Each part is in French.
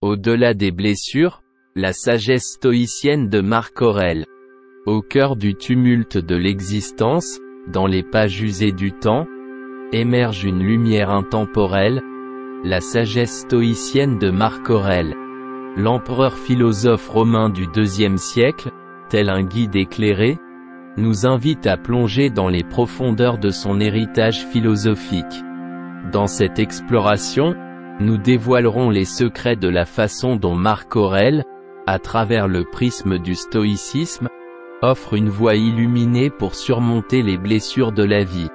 Au-delà des blessures, la sagesse stoïcienne de Marc Aurèle. Au cœur du tumulte de l'existence, dans les pages usées du temps, émerge une lumière intemporelle, la sagesse stoïcienne de Marc Aurèle. L'empereur philosophe romain du IIe siècle, tel un guide éclairé, nous invite à plonger dans les profondeurs de son héritage philosophique. Dans cette exploration, nous dévoilerons les secrets de la façon dont Marc Aurèle, à travers le prisme du stoïcisme, offre une voie illuminée pour surmonter les blessures de la vie.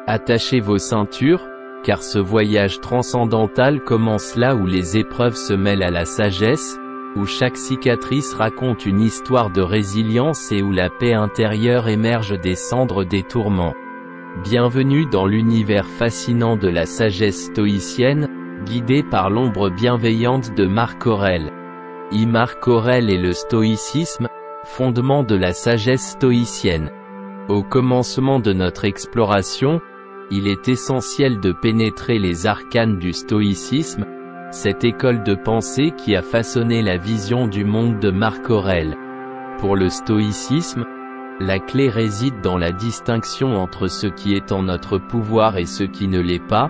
Attachez vos ceintures, car ce voyage transcendantal commence là où les épreuves se mêlent à la sagesse, où chaque cicatrice raconte une histoire de résilience et où la paix intérieure émerge des cendres des tourments. Bienvenue dans l'univers fascinant de la sagesse stoïcienne, guidé par l'ombre bienveillante de Marc Aurèle. Marc Aurèle et le stoïcisme, fondement de la sagesse stoïcienne. Au commencement de notre exploration, il est essentiel de pénétrer les arcanes du stoïcisme, cette école de pensée qui a façonné la vision du monde de Marc Aurèle. Pour le stoïcisme, la clé réside dans la distinction entre ce qui est en notre pouvoir et ce qui ne l'est pas,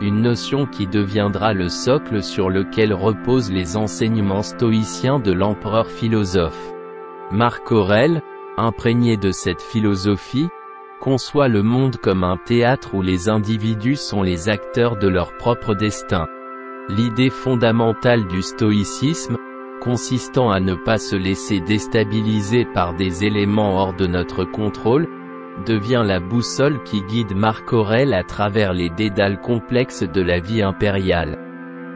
une notion qui deviendra le socle sur lequel reposent les enseignements stoïciens de l'empereur philosophe. Marc Aurèle, imprégné de cette philosophie, conçoit le monde comme un théâtre où les individus sont les acteurs de leur propre destin. L'idée fondamentale du stoïcisme, consistant à ne pas se laisser déstabiliser par des éléments hors de notre contrôle, devient la boussole qui guide Marc Aurèle à travers les dédales complexes de la vie impériale.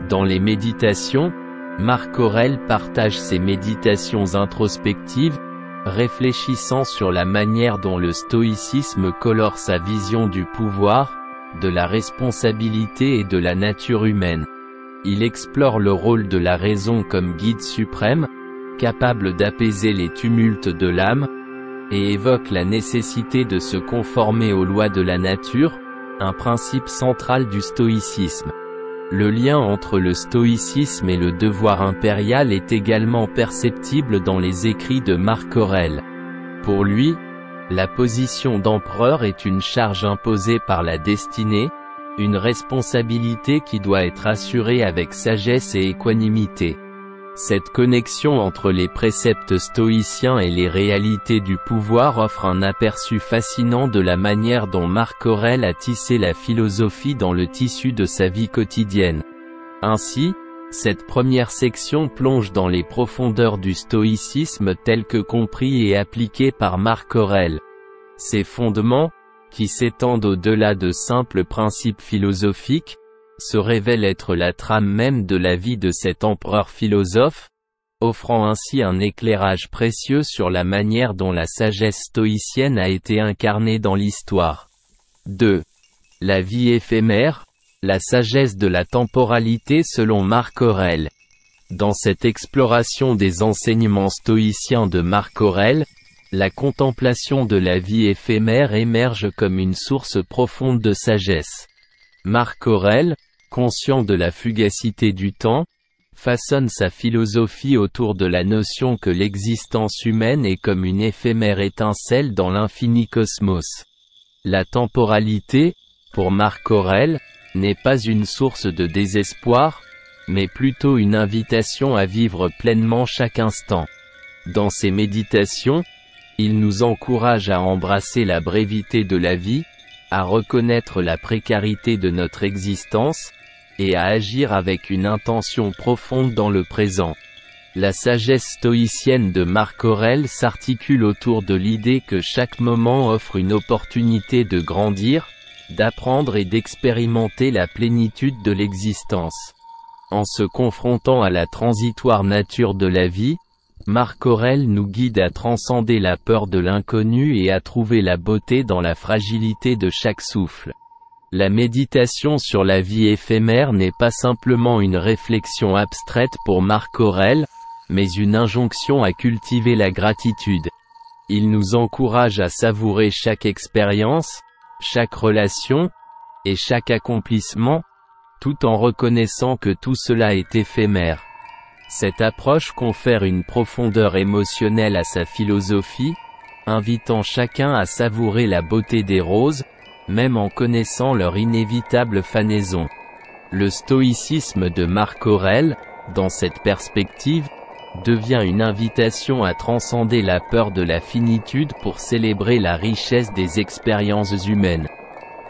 Dans les méditations, Marc Aurèle partage ses méditations introspectives, réfléchissant sur la manière dont le stoïcisme colore sa vision du pouvoir, de la responsabilité et de la nature humaine. Il explore le rôle de la raison comme guide suprême, capable d'apaiser les tumultes de l'âme, et évoque la nécessité de se conformer aux lois de la nature, un principe central du stoïcisme. Le lien entre le stoïcisme et le devoir impérial est également perceptible dans les écrits de Marc Aurèle. Pour lui, la position d'empereur est une charge imposée par la destinée, une responsabilité qui doit être assurée avec sagesse et équanimité. Cette connexion entre les préceptes stoïciens et les réalités du pouvoir offre un aperçu fascinant de la manière dont Marc Aurèle a tissé la philosophie dans le tissu de sa vie quotidienne. Ainsi, cette première section plonge dans les profondeurs du stoïcisme tel que compris et appliqué par Marc Aurèle. Ses fondements, qui s'étendent au-delà de simples principes philosophiques, se révèle être la trame même de la vie de cet empereur philosophe, offrant ainsi un éclairage précieux sur la manière dont la sagesse stoïcienne a été incarnée dans l'histoire. 2. La vie éphémère, la sagesse de la temporalité selon Marc Aurèle. Dans cette exploration des enseignements stoïciens de Marc Aurèle, la contemplation de la vie éphémère émerge comme une source profonde de sagesse. Marc Aurèle, conscient de la fugacité du temps, façonne sa philosophie autour de la notion que l'existence humaine est comme une éphémère étincelle dans l'infini cosmos. La temporalité, pour Marc Aurèle, n'est pas une source de désespoir, mais plutôt une invitation à vivre pleinement chaque instant. Dans ses méditations, il nous encourage à embrasser la brevité de la vie, à reconnaître la précarité de notre existence, et à agir avec une intention profonde dans le présent. La sagesse stoïcienne de Marc Aurèle s'articule autour de l'idée que chaque moment offre une opportunité de grandir, d'apprendre et d'expérimenter la plénitude de l'existence. En se confrontant à la transitoire nature de la vie, Marc Aurèle nous guide à transcender la peur de l'inconnu et à trouver la beauté dans la fragilité de chaque souffle. La méditation sur la vie éphémère n'est pas simplement une réflexion abstraite pour Marc Aurèle, mais une injonction à cultiver la gratitude. Il nous encourage à savourer chaque expérience, chaque relation, et chaque accomplissement, tout en reconnaissant que tout cela est éphémère. Cette approche confère une profondeur émotionnelle à sa philosophie, invitant chacun à savourer la beauté des roses, même en connaissant leur inévitable fanaison. Le stoïcisme de Marc Aurèle, dans cette perspective, devient une invitation à transcender la peur de la finitude pour célébrer la richesse des expériences humaines.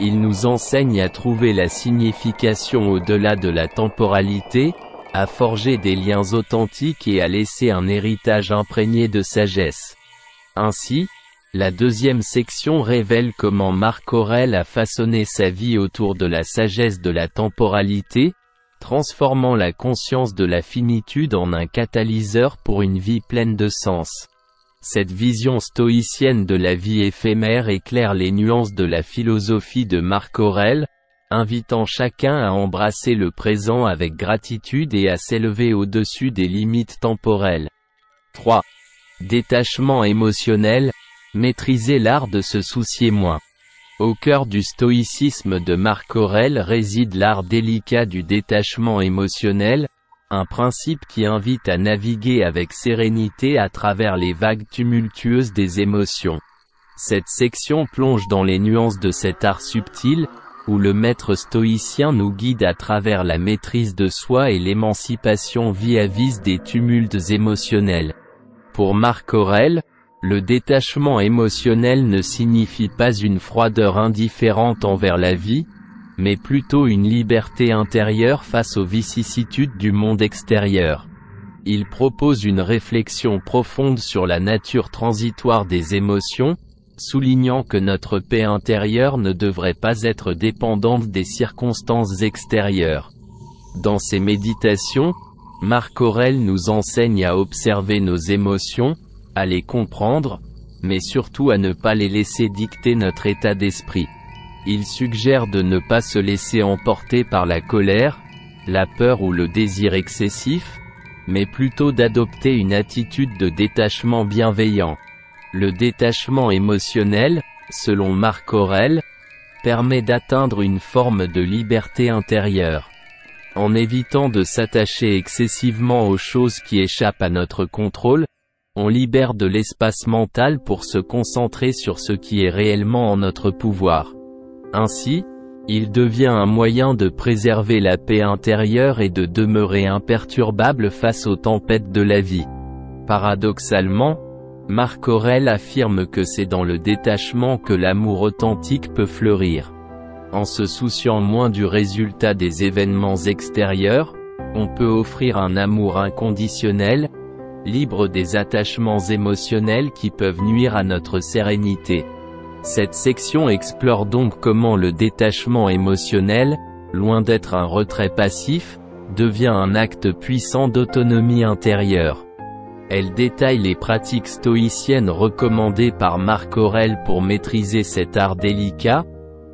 Il nous enseigne à trouver la signification au-delà de la temporalité, à forger des liens authentiques et à laisser un héritage imprégné de sagesse. Ainsi, la deuxième section révèle comment Marc Aurèle a façonné sa vie autour de la sagesse de la temporalité, transformant la conscience de la finitude en un catalyseur pour une vie pleine de sens. Cette vision stoïcienne de la vie éphémère éclaire les nuances de la philosophie de Marc Aurèle, invitant chacun à embrasser le présent avec gratitude et à s'élever au-dessus des limites temporelles. 3. Détachement émotionnel, maîtriser l'art de se soucier moins. Au cœur du stoïcisme de Marc Aurèle réside l'art délicat du détachement émotionnel, un principe qui invite à naviguer avec sérénité à travers les vagues tumultueuses des émotions. Cette section plonge dans les nuances de cet art subtil, où le maître stoïcien nous guide à travers la maîtrise de soi et l'émancipation vis-à-vis des tumultes émotionnels. Pour Marc Aurèle, le détachement émotionnel ne signifie pas une froideur indifférente envers la vie, mais plutôt une liberté intérieure face aux vicissitudes du monde extérieur. Il propose une réflexion profonde sur la nature transitoire des émotions, soulignant que notre paix intérieure ne devrait pas être dépendante des circonstances extérieures. Dans ses méditations, Marc Aurèle nous enseigne à observer nos émotions, à les comprendre, mais surtout à ne pas les laisser dicter notre état d'esprit. Il suggère de ne pas se laisser emporter par la colère, la peur ou le désir excessif, mais plutôt d'adopter une attitude de détachement bienveillant. Le détachement émotionnel, selon Marc Aurèle, permet d'atteindre une forme de liberté intérieure. En évitant de s'attacher excessivement aux choses qui échappent à notre contrôle, on libère de l'espace mental pour se concentrer sur ce qui est réellement en notre pouvoir. Ainsi, il devient un moyen de préserver la paix intérieure et de demeurer imperturbable face aux tempêtes de la vie. Paradoxalement, Marc Aurèle affirme que c'est dans le détachement que l'amour authentique peut fleurir. En se souciant moins du résultat des événements extérieurs, on peut offrir un amour inconditionnel, libre des attachements émotionnels qui peuvent nuire à notre sérénité. Cette section explore donc comment le détachement émotionnel, loin d'être un retrait passif, devient un acte puissant d'autonomie intérieure. Elle détaille les pratiques stoïciennes recommandées par Marc Aurèle pour maîtriser cet art délicat,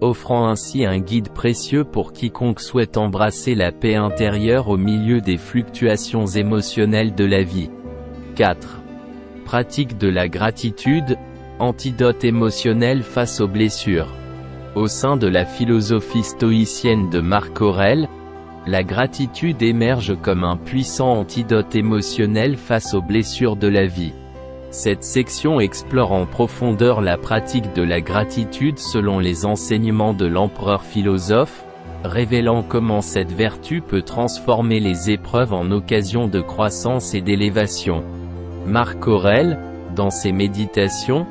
offrant ainsi un guide précieux pour quiconque souhaite embrasser la paix intérieure au milieu des fluctuations émotionnelles de la vie. 4. Pratique de la gratitude, antidote émotionnel face aux blessures. Au sein de la philosophie stoïcienne de Marc Aurèle, la gratitude émerge comme un puissant antidote émotionnel face aux blessures de la vie. Cette section explore en profondeur la pratique de la gratitude selon les enseignements de l'empereur philosophe, révélant comment cette vertu peut transformer les épreuves en occasion de croissance et d'élévation. Marc Aurèle, dans ses méditations,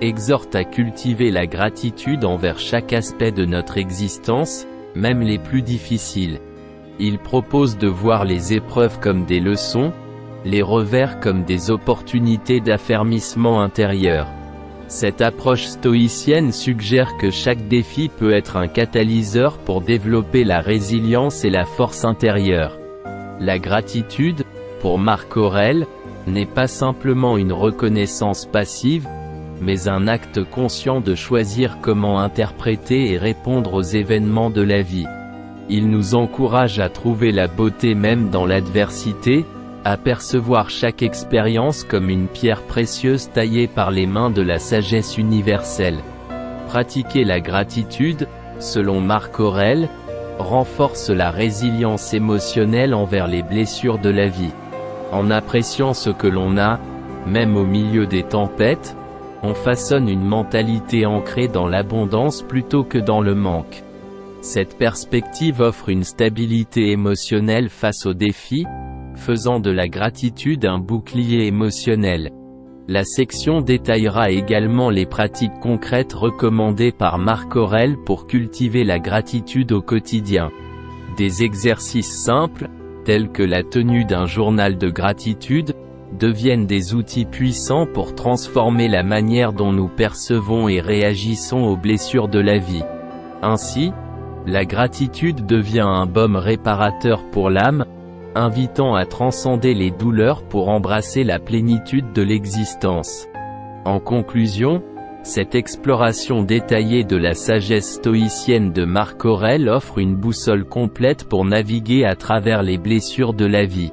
exhorte à cultiver la gratitude envers chaque aspect de notre existence, même les plus difficiles. Il propose de voir les épreuves comme des leçons, les revers comme des opportunités d'affermissement intérieur. Cette approche stoïcienne suggère que chaque défi peut être un catalyseur pour développer la résilience et la force intérieure. La gratitude, pour Marc Aurèle, n'est pas simplement une reconnaissance passive, mais un acte conscient de choisir comment interpréter et répondre aux événements de la vie. Il nous encourage à trouver la beauté même dans l'adversité, à percevoir chaque expérience comme une pierre précieuse taillée par les mains de la sagesse universelle. Pratiquer la gratitude, selon Marc Aurèle, renforce la résilience émotionnelle envers les blessures de la vie. En appréciant ce que l'on a, même au milieu des tempêtes, on façonne une mentalité ancrée dans l'abondance plutôt que dans le manque. Cette perspective offre une stabilité émotionnelle face aux défis, faisant de la gratitude un bouclier émotionnel. La section détaillera également les pratiques concrètes recommandées par Marc Aurèle pour cultiver la gratitude au quotidien. Des exercices simples, tels que la tenue d'un journal de gratitude, deviennent des outils puissants pour transformer la manière dont nous percevons et réagissons aux blessures de la vie. Ainsi, la gratitude devient un baume réparateur pour l'âme, invitant à transcender les douleurs pour embrasser la plénitude de l'existence. En conclusion, cette exploration détaillée de la sagesse stoïcienne de Marc Aurèle offre une boussole complète pour naviguer à travers les blessures de la vie.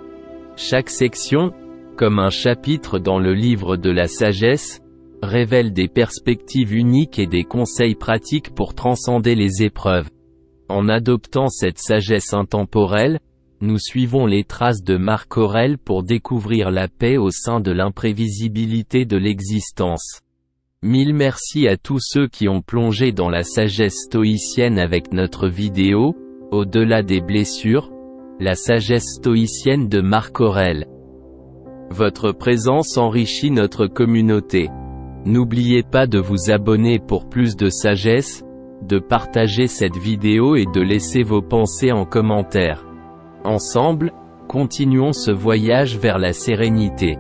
Chaque section, comme un chapitre dans le livre de la sagesse, révèle des perspectives uniques et des conseils pratiques pour transcender les épreuves. En adoptant cette sagesse intemporelle, nous suivons les traces de Marc Aurèle pour découvrir la paix au sein de l'imprévisibilité de l'existence. Mille merci à tous ceux qui ont plongé dans la sagesse stoïcienne avec notre vidéo, Au-delà des blessures, la sagesse stoïcienne de Marc Aurèle. Votre présence enrichit notre communauté. N'oubliez pas de vous abonner pour plus de sagesse, de partager cette vidéo et de laisser vos pensées en commentaire. Ensemble, continuons ce voyage vers la sérénité.